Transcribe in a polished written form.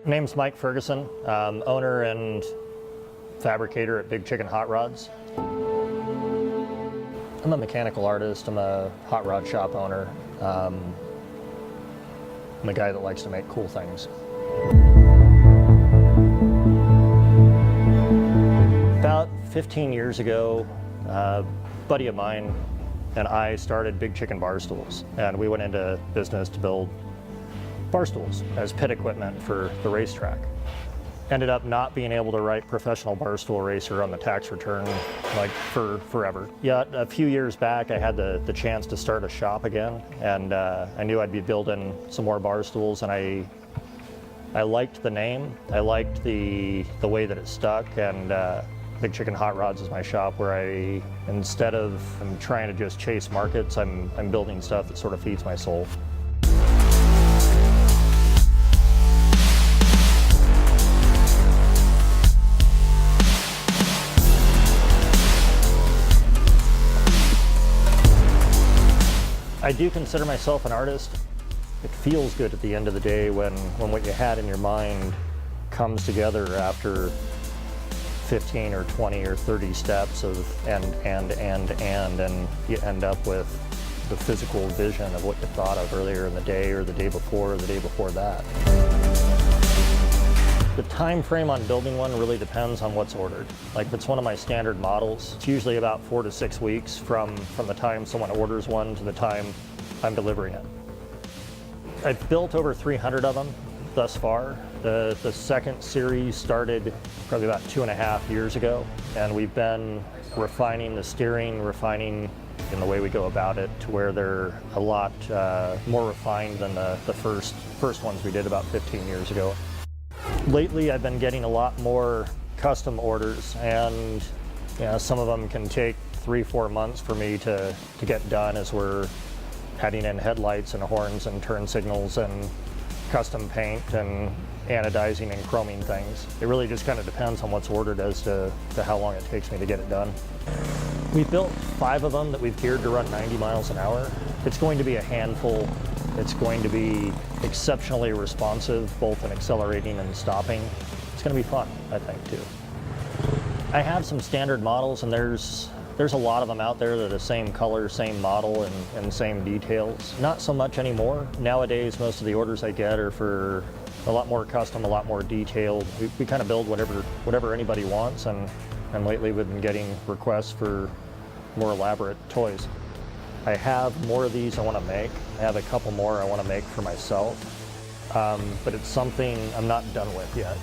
Name's Mike Ferguson, owner and fabricator at Big Chicken Hot Rods. I'm a mechanical artist, I'm a hot rod shop owner. I'm a guy that likes to make cool things. About 15 years ago, a buddy of mine and I started Big Chicken bar stools, and we went into business to build bar stools as pit equipment for the racetrack. Ended up not being able to write professional bar stool racer on the tax return like for forever. Yet a few years back I had the chance to start a shop again, and I knew I'd be building some more bar stools, and I liked the name, I liked the way that it stuck, and Big Chicken Hot Rods is my shop where instead of trying to just chase markets, I'm building stuff that sort of feeds my soul. I do consider myself an artist. It feels good at the end of the day when what you had in your mind comes together after 15 or 20 or 30 steps of and you end up with the physical vision of what you thought of earlier in the day or the day before or the day before that. The time frame on building one really depends on what's ordered. Like if it's one of my standard models, it's usually about 4 to 6 weeks from the time someone orders one to the time I'm delivering it. I've built over 300 of them thus far. The second series started probably about 2.5 years ago, and we've been refining the steering, refining in the way we go about it to where they're a lot more refined than the first ones we did about 15 years ago. Lately, I've been getting a lot more custom orders, and some of them can take 3-4 months for me to get done as we're adding in headlights and horns and turn signals and custom paint and anodizing and chroming things. It really just kind of depends on what's ordered as to how long it takes me to get it done. We've built 5 of them that we've geared to run 90 miles an hour. It's going to be a handful. It's going to be exceptionally responsive, both in accelerating and stopping. It's going to be fun, I think, too. I have some standard models, and there's a lot of them out there that are the same color, same model, and same details. Not so much anymore. Nowadays, most of the orders I get are for a lot more custom, a lot more detailed. We kind of build whatever anybody wants, and lately we've been getting requests for more elaborate toys. I have more of these I want to make. I have a couple more I want to make for myself, but it's something I'm not done with yet.